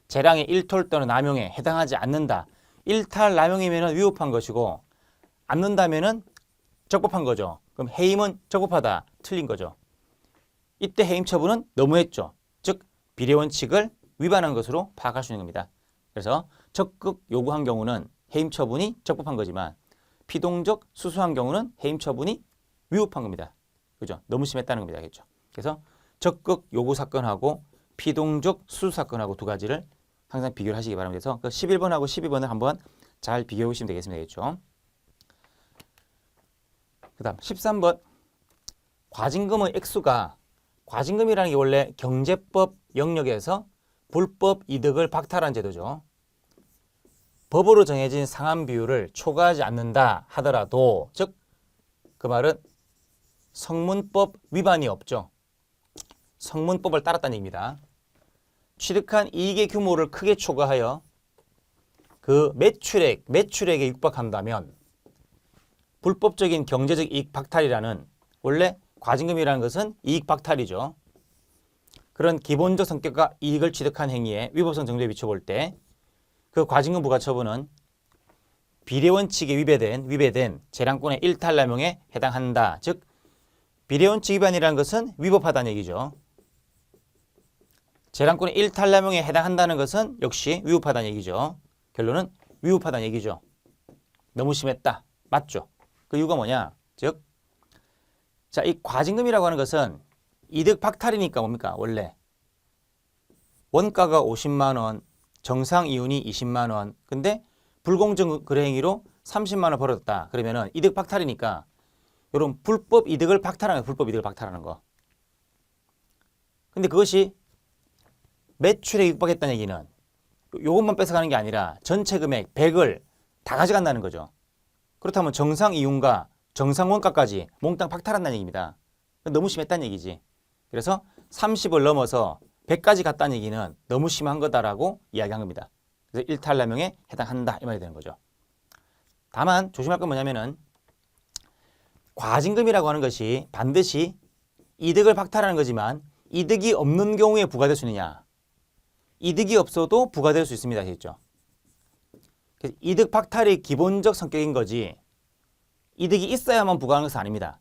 재량의 일탈 또는 남용에 해당하지 않는다. 일탈, 남용이면 위법한 것이고 않는다면 적법한 거죠. 그럼 해임은 적법하다. 틀린 거죠. 이때 해임 처분은 너무했죠. 즉 비례원칙을 위반한 것으로 파악할 수 있는 겁니다. 그래서 적극 요구한 경우는 해임 처분이 적법한 거지만 피동적 수수한 경우는 해임 처분이 위법한 겁니다. 그죠? 너무 심했다는 겁니다. 알겠죠? 그래서 적극 요구 사건하고 피동적 수수 사건하고 두 가지를 항상 비교를 하시기 바랍니다. 그래서 그 11번하고 12번을 한번 잘 비교해 보시면 되겠습니다. 알겠죠? 그 다음 13번 과징금의 액수가 과징금이라는 게 원래 경제법 영역에서 불법 이득을 박탈한 제도죠. 법으로 정해진 상한 비율을 초과하지 않는다 하더라도 즉 그 말은 성문법 위반이 없죠. 성문법을 따랐다는 얘기입니다. 취득한 이익의 규모를 크게 초과하여 그 매출액에 육박한다면 불법적인 경제적 이익 박탈이라는 원래 과징금이라는 것은 이익 박탈이죠. 그런 기본적 성격과 이익을 취득한 행위의 위법성 정도에 비춰볼 때 그 과징금 부과처분은 비례원칙에 위배된 재량권의 일탈남용에 해당한다. 즉 비례원칙 위반이라는 것은 위법하다는 얘기죠. 재량권의 일탈남용에 해당한다는 것은 역시 위법하다는 얘기죠. 결론은 위법하다는 얘기죠. 너무 심했다. 맞죠? 그 이유가 뭐냐? 즉, 자, 이 과징금이라고 하는 것은 이득 박탈이니까 뭡니까? 원래 원가가 50만 원, 정상 이윤이 20만 원. 근데 불공정 거래 행위로 30만 원 벌어졌다. 그러면은 이득 박탈이니까 이런 불법 이득을 박탈하는 거예요. 불법 이득을 박탈하는 거. 근데 그것이 매출에 육박했다는 얘기는 요것만 뺏어가는 게 아니라 전체 금액 100을 다 가져간다는 거죠. 그렇다면 정상 이윤과 정상 원가까지 몽땅 박탈한다는 얘기입니다. 너무 심했다는 얘기지. 그래서 30을 넘어서 100까지 갔다는 얘기는 너무 심한 거다라고 이야기한 겁니다. 그래서 일탈남용에 해당한다 이 말이 되는 거죠. 다만 조심할 건 뭐냐면은 과징금이라고 하는 것이 반드시 이득을 박탈하는 거지만 이득이 없는 경우에 부과될 수 있느냐. 이득이 없어도 부과될 수 있습니다. 아시겠죠? 그래서 이득 박탈이 기본적 성격인 거지 이득이 있어야만 부과하는 것은 아닙니다.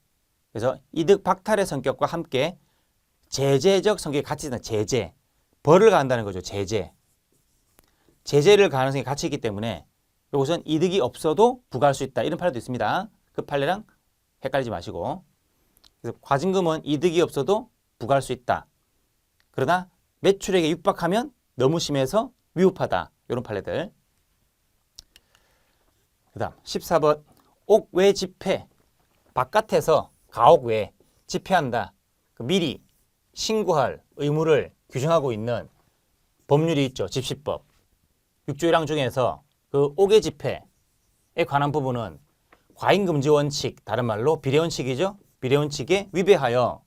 그래서 이득 박탈의 성격과 함께 제재적 성격이 같이 있는 제재, 벌을 가한다는 거죠. 제재를 가능성이 같이 있기 때문에 이것은 이득이 없어도 부과할 수 있다. 이런 판례도 있습니다. 그 판례랑 헷갈리지 마시고. 그래서 과징금은 이득이 없어도 부과할 수 있다. 그러나 매출액에 육박하면 너무 심해서 위법하다. 이런 판례들. 그 다음 14번 옥외 집회. 바깥에서 가옥 외 집회한다. 미리 신고할 의무를 규정하고 있는 법률이 있죠. 집시법. 6조 1항 중에서 그 옥외 집회에 관한 부분은 과잉금지 원칙, 다른 말로 비례원칙이죠. 비례원칙에 위배하여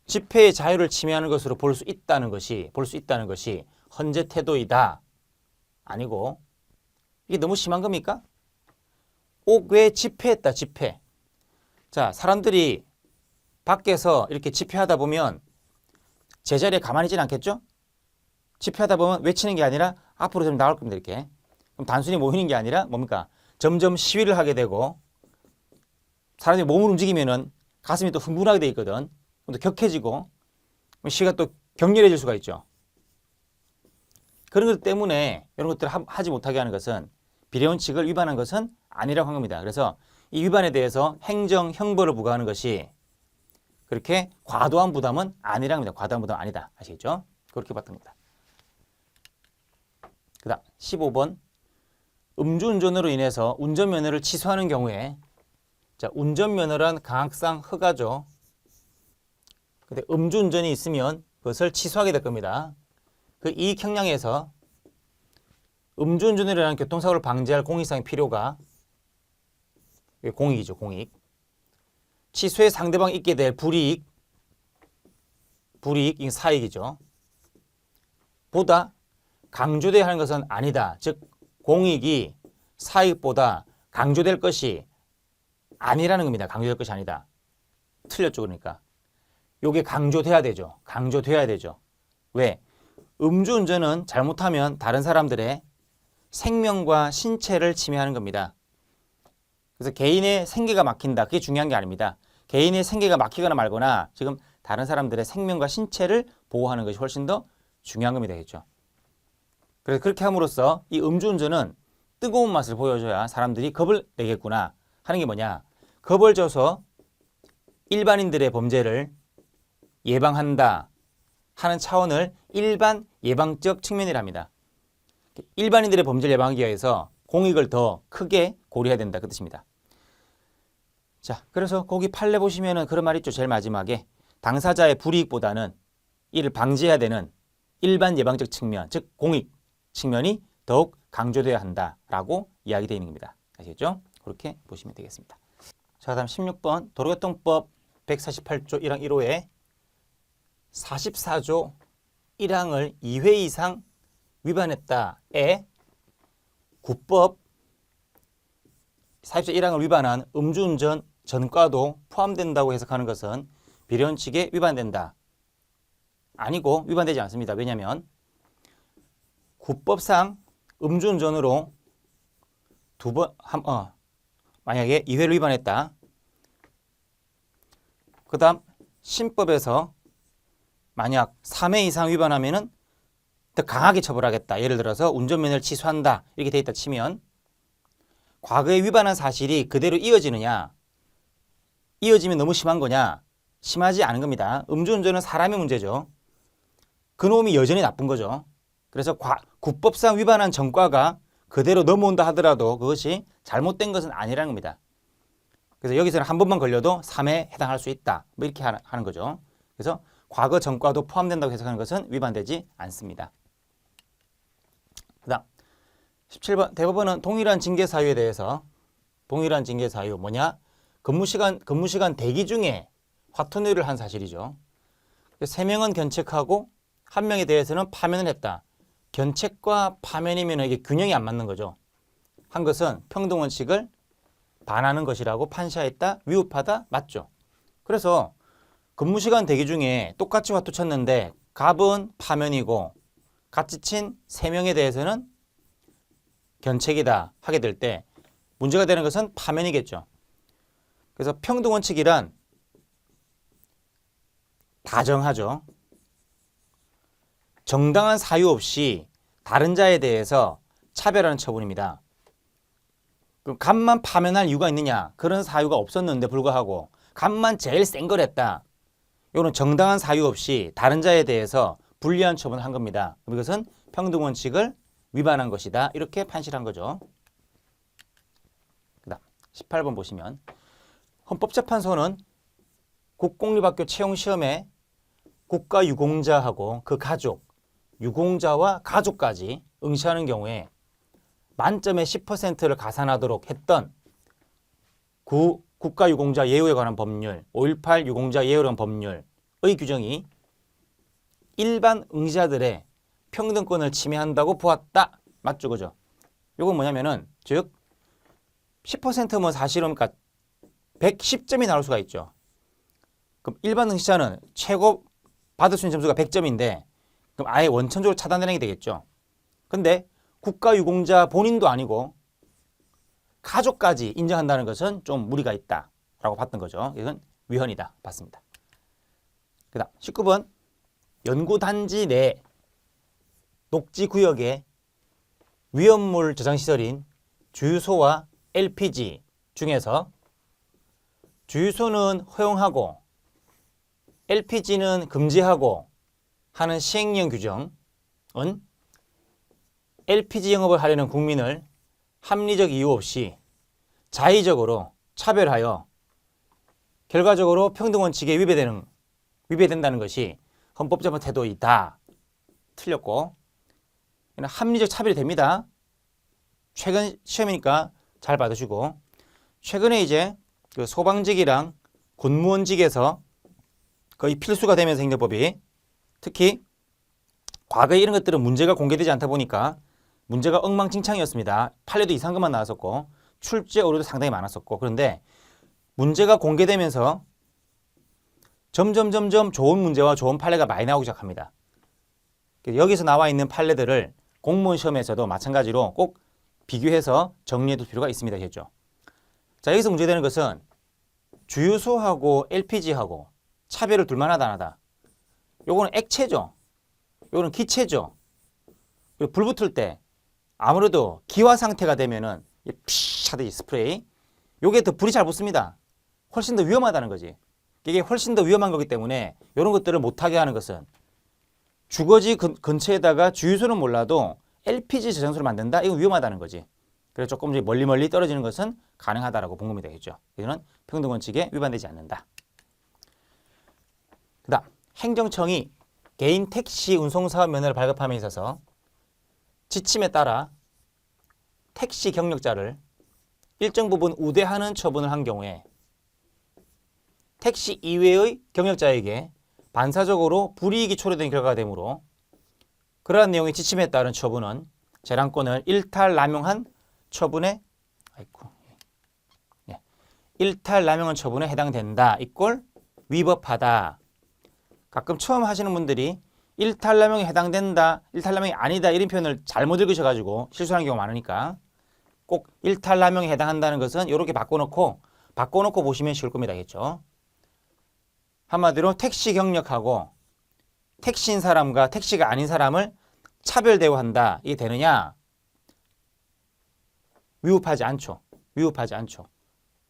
집회의 자유를 침해하는 것으로 볼 수 있다는 것이 헌재 태도이다. 아니고 이게 너무 심한 겁니까? 옥외 집회했다. 집회. 자, 사람들이 밖에서 이렇게 집회하다 보면 제자리에 가만히 있지는 않겠죠? 집회하다 보면 외치는 게 아니라 앞으로 좀 나올 겁니다. 이렇게. 그럼 단순히 모이는 게 아니라 뭡니까? 점점 시위를 하게 되고 사람이 몸을 움직이면은 가슴이 또 흥분하게 돼 있거든. 또 격해지고 시위가 또 격렬해질 수가 있죠. 그런 것 때문에 이런 것들을 하지 못하게 하는 것은 비례원칙을 위반한 것은 아니라고 한 겁니다. 그래서 이 위반에 대해서 행정 형벌을 부과하는 것이 그렇게 과도한 부담은 아니라는 겁니다. 과도한 부담은 아니다. 아시겠죠? 그렇게 봤던 겁니다. 그 다음 15번 음주운전으로 인해서 운전면허를 취소하는 경우에 자, 운전면허란 강학상 허가죠. 근데 음주운전이 있으면 그것을 취소하게 될 겁니다. 그 이익 형량에서 음주운전으로 인한 교통사고를 방지할 공익상의 필요가 공익이죠. 공익. 취소에 상대방이 있게 될 불이익, 이게 사익이죠. 보다 강조되어야 하는 것은 아니다. 즉 공익이 사익보다 강조될 것이 아니라는 겁니다. 강조될 것이 아니다. 틀렸죠. 그러니까. 요게 강조돼야 되죠. 강조돼야 되죠. 왜? 음주운전은 잘못하면 다른 사람들의 생명과 신체를 침해하는 겁니다. 그래서 개인의 생계가 막힌다. 그게 중요한 게 아닙니다. 개인의 생계가 막히거나 말거나 지금 다른 사람들의 생명과 신체를 보호하는 것이 훨씬 더 중요한 겁니다. 그렇죠? 그래서 그렇게 함으로써 이 음주운전은 뜨거운 맛을 보여줘야 사람들이 겁을 내겠구나 하는 게 뭐냐. 겁을 줘서 일반인들의 범죄를 예방한다 하는 차원을 일반 예방적 측면이랍니다. 일반인들의 범죄를 예방하기 위해서 공익을 더 크게 고려해야 된다. 그 뜻입니다. 자, 그래서 거기 판례 보시면은 그런 말 있죠. 제일 마지막에 당사자의 불이익보다는 이를 방지해야 되는 일반 예방적 측면, 즉 공익 측면이 더욱 강조돼야 한다라고 이야기되어 있는 겁니다. 아시겠죠? 그렇게 보시면 되겠습니다. 자, 다음 16번 도로교통법 148조 1항 1호에 44조 1항을 2회 이상 위반했다에 국법 44조 1항을 위반한 음주운전 전과도 포함된다고 해석하는 것은 비례원칙에 위반된다. 아니고 위반되지 않습니다. 왜냐하면 국법상 음주운전으로 만약에 2회를 위반했다. 그 다음 신법에서 만약 3회 이상 위반하면은 더 강하게 처벌하겠다. 예를 들어서 운전면허를 취소한다. 이렇게 돼 있다 치면 과거에 위반한 사실이 그대로 이어지느냐, 이어지면 너무 심한 거냐, 심하지 않은 겁니다. 음주운전은 사람의 문제죠. 그놈이 여전히 나쁜 거죠. 그래서 국법상 위반한 전과가 그대로 넘어온다 하더라도 그것이 잘못된 것은 아니라는 겁니다. 그래서 여기서는 한 번만 걸려도 3회에 해당할 수 있다. 뭐 이렇게 하는 거죠. 그래서 과거 전과도 포함된다고 해석하는 것은 위반되지 않습니다. 그 다음 17번 대법원은 동일한 징계 사유에 대해서 동일한 징계 사유 뭐냐? 근무시간 대기 중에 화투놀이를 한 사실이죠. 3명은 견책하고 1명에 대해서는 파면을 했다. 견책과 파면이면 이게 균형이 안 맞는 거죠. 한 것은 평등원칙을 반하는 것이라고 판시하였다. 위법하다. 맞죠. 그래서 근무시간 대기 중에 똑같이 화투 쳤는데 갑은 파면이고 같이 친 3명에 대해서는 견책이다 하게 될 때 문제가 되는 것은 파면이겠죠. 그래서 평등원칙이란 다정하죠. 정당한 사유 없이 다른 자에 대해서 차별하는 처분입니다. 그럼 갑만 파면할 이유가 있느냐? 그런 사유가 없었는데 불구하고 갑만 제일 센 걸 했다. 이거는 정당한 사유 없이 다른 자에 대해서 불리한 처분을 한 겁니다. 이것은 평등원칙을 위반한 것이다. 이렇게 판시를 한 거죠. 그 다음 18번 보시면 헌법재판소는 국공립학교 채용시험에 국가유공자하고 그 가족, 유공자와 가족까지 응시하는 경우에 만점의 10%를 가산하도록 했던 국가유공자 예우에 관한 법률, 5.18 유공자 예우에 관한 법률의 규정이 일반 응시자들의 평등권을 침해한다고 보았다. 맞죠? 그죠? 이건 뭐냐면은 즉 10%면 사실은 110점이 나올 수가 있죠. 그럼 일반 응시자는 최고 받을 수 있는 점수가 100점인데 그럼 아예 원천적으로 차단되는 게 되겠죠. 근데 국가유공자 본인도 아니고 가족까지 인정한다는 것은 좀 무리가 있다라고 봤던 거죠. 이건 위헌이다 봤습니다. 그 다음 19번 연구단지 내 녹지구역의 위험물 저장시설인 주유소와 LPG 중에서 주유소는 허용하고 LPG는 금지하고 하는 시행령 규정은 LPG 영업을 하려는 국민을 합리적 이유 없이 자의적으로 차별하여 결과적으로 평등원칙에 위배된다는 것이 헌법재판 태도이다. 틀렸고 합리적 차별이 됩니다. 최근 시험이니까 잘 받으시고 최근에 이제 그 소방직이랑 군무원직에서 거의 필수가 되면서 행정법이 특히 과거에 이런 것들은 문제가 공개되지 않다 보니까 문제가 엉망진창이었습니다. 판례도 이상한 나왔었고 출제 오류도 상당히 많았었고 그런데 문제가 공개되면서 점점 좋은 문제와 좋은 판례가 많이 나오기 시작합니다. 여기서 나와 있는 판례들을 공무원 시험에서도 마찬가지로 꼭 비교해서 정리해 둘 필요가 있습니다. 했죠. 자, 여기서 문제되는 것은 주유소하고 LPG하고 차별을 둘 만하다 안 하다. 요거는 액체죠. 요거는 기체죠. 그리고 불 붙을 때 아무래도 기화 상태가 되면은 피쉬 하듯이 스프레이 요게 더 불이 잘 붙습니다. 훨씬 더 위험하다는 거지. 이게 훨씬 더 위험한 거기 때문에 이런 것들을 못하게 하는 것은 주거지 근처에다가 주유소는 몰라도 LPG 저장소를 만든다? 이건 위험하다는 거지. 그래서 조금 멀리 떨어지는 것은 가능하다라고 본 겁니다. 되겠죠. 이거는 평등원칙에 위반되지 않는다. 그 다음 행정청이 개인 택시 운송사업 면허를 발급함에 있어서 지침에 따라 택시 경력자를 일정 부분 우대하는 처분을 한 경우에 택시 이외의 경력자에게 반사적으로 불이익이 초래된 결과가 되므로 그러한 내용의 지침에 따른 처분은 재량권을 일탈남용한 처분에 일탈남용한 처분에 해당된다. 이꼴 위법하다. 가끔 처음 하시는 분들이 일탈남용에 해당된다, 일탈남용이 아니다 이런 표현을 잘못 읽으셔가지고 실수하는 경우가 많으니까 꼭 일탈남용에 해당한다는 것은 이렇게 바꿔놓고 보시면 쉬울 겁니다. 알겠죠? 한마디로 택시 경력하고 택시인 사람과 택시가 아닌 사람을 차별 대우한다. 이게 되느냐? 위법하지 않죠.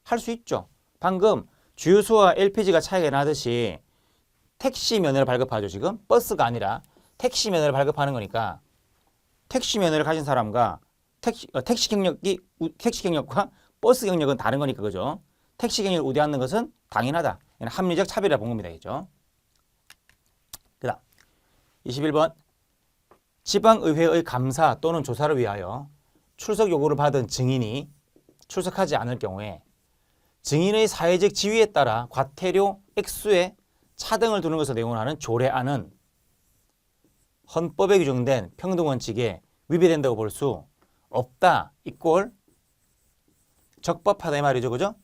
할 수 있죠. 방금 주유소와 LPG가 차이가 나듯이 택시 면허를 발급하죠. 지금 버스가 아니라 택시 면허를 발급하는 거니까 택시 면허를 가진 사람과 택시 경력과 버스 경력은 다른 거니까 그죠? 택시 경력을 우대하는 것은 당연하다. 합리적 차별이라 본 겁니다. 그죠? 그다음 21번 지방의회의 감사 또는 조사를 위하여 출석 요구를 받은 증인이 출석하지 않을 경우에 증인의 사회적 지위에 따라 과태료 액수에 차등을 두는 것을 내용하는 조례안은 헌법에 규정된 평등원칙에 위배된다고 볼 수 없다. 이꼴 적법하다 이 말이죠. 그죠?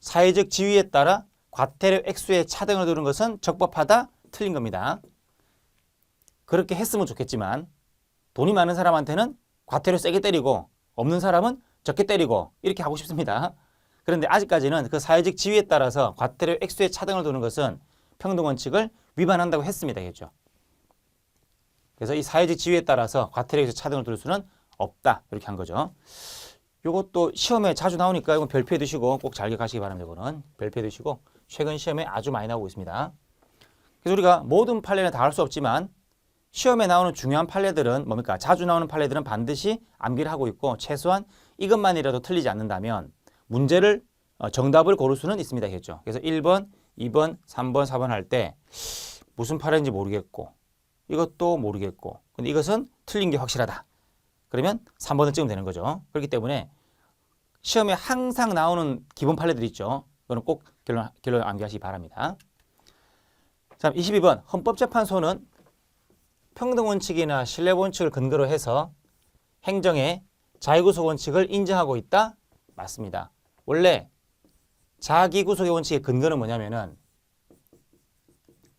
사회적 지위에 따라 과태료 액수에 차등을 두는 것은 적법하다. 틀린 겁니다. 그렇게 했으면 좋겠지만 돈이 많은 사람한테는 과태료 세게 때리고 없는 사람은 적게 때리고 이렇게 하고 싶습니다. 그런데 아직까지는 그 사회적 지위에 따라서 과태료 액수에 차등을 두는 것은 평등원칙을 위반한다고 했습니다. 겠죠? 그래서 이 사회적 지위에 따라서 과태료 액수에 차등을 둘 수는 없다. 이렇게 한 거죠. 이것도 시험에 자주 나오니까 이건 별표해 두시고 꼭 잘 기억하시기 바랍니다. 이거는 별표해 두시고 최근 시험에 아주 많이 나오고 있습니다. 그래서 우리가 모든 판례는 다 할 수 없지만 시험에 나오는 중요한 판례들은 뭡니까? 자주 나오는 판례들은 반드시 암기를 하고 있고 최소한 이것만이라도 틀리지 않는다면 문제를 정답을 고를 수는 있습니다. 겠죠? 그래서 1번, 2번, 3번, 4번 할 때 무슨 판례인지 모르겠고 이것도 모르겠고 근데 이것은 틀린 게 확실하다. 그러면 3번을 찍으면 되는 거죠. 그렇기 때문에 시험에 항상 나오는 기본 판례들 있죠. 이거는 꼭 결론 암기하시기 바랍니다. 자, 22번 헌법재판소는 평등원칙이나 신뢰원칙을 근거로 해서 행정의 자유구속 원칙을 인정하고 있다? 맞습니다. 원래 자기구속의 원칙의 근거는 뭐냐면은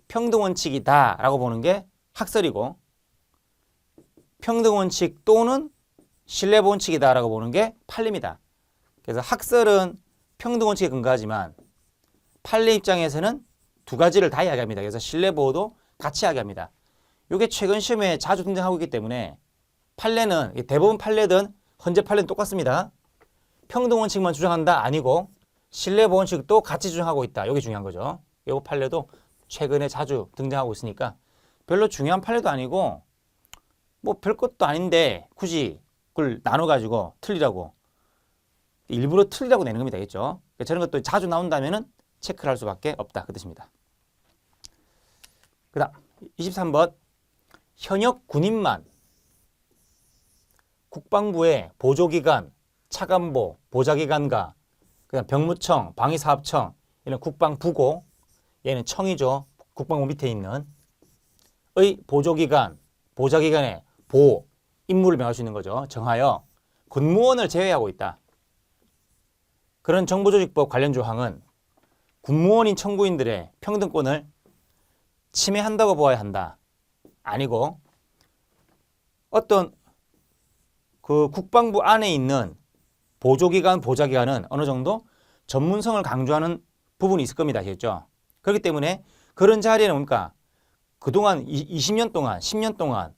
평등원칙이다라고 보는 게 학설이고 평등원칙 또는 신뢰원칙이다라고 보는 게 판례입니다. 그래서 학설은 평등원칙에 근거하지만 판례 입장에서는 두 가지를 다 이야기합니다. 그래서 신뢰보호도 같이 이야기합니다. 이게 최근 시험에 자주 등장하고 있기 때문에 판례는 대법원 판례든 헌재 판례는 똑같습니다. 평등원칙만 주장한다 아니고 신뢰보호원칙도 같이 주장하고 있다. 이게 중요한 거죠. 이 판례도 최근에 자주 등장하고 있으니까 별로 중요한 판례도 아니고 뭐 별것도 아닌데 굳이 그걸 나눠가지고 틀리라고 일부러 틀리라고 내는 겁니다. 알겠죠? 저런 것도 자주 나온다면은 체크를 할 수밖에 없다. 그 뜻입니다. 그 다음 23번 현역 군인만 국방부의 보조기관, 차관보, 보좌기관과 그다음 병무청, 방위사업청 이런 국방부고 얘는 청이죠. 국방부 밑에 있는 의 보조기관, 보좌기관의 보, 임무를 명할 수 있는 거죠. 정하여 군무원을 제외하고 있다. 그런 정보조직법 관련 조항은 군무원인 청구인들의 평등권을 침해한다고 보아야 한다. 아니고 어떤 그 국방부 안에 있는 보조기관, 보좌기관은 어느 정도 전문성을 강조하는 부분이 있을 겁니다. 아시겠죠? 그렇기 때문에 그런 자리에는 뭡니까? 그동안 20년 동안, 10년 동안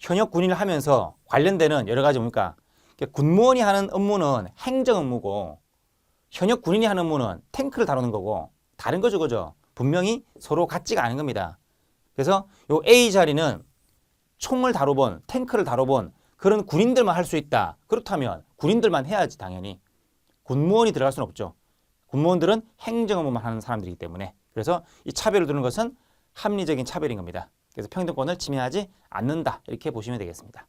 현역 군인을 하면서 관련되는 여러 가지 뭡니까? 군무원이 하는 업무는 행정 업무고 현역 군인이 하는 업무는 탱크를 다루는 거고 다른 거죠. 그죠? 분명히 서로 같지가 않은 겁니다. 그래서 요 A 자리는 총을 다뤄본, 탱크를 다뤄본 그런 군인들만 할 수 있다. 그렇다면 군인들만 해야지 당연히. 군무원이 들어갈 수는 없죠. 군무원들은 행정 업무만 하는 사람들이기 때문에. 그래서 이 차별을 두는 것은 합리적인 차별인 겁니다. 그래서 평등권을 침해하지 않는다. 이렇게 보시면 되겠습니다.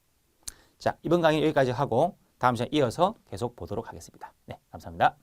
자, 이번 강의 여기까지 하고 다음 시간에 이어서 계속 보도록 하겠습니다. 네, 감사합니다.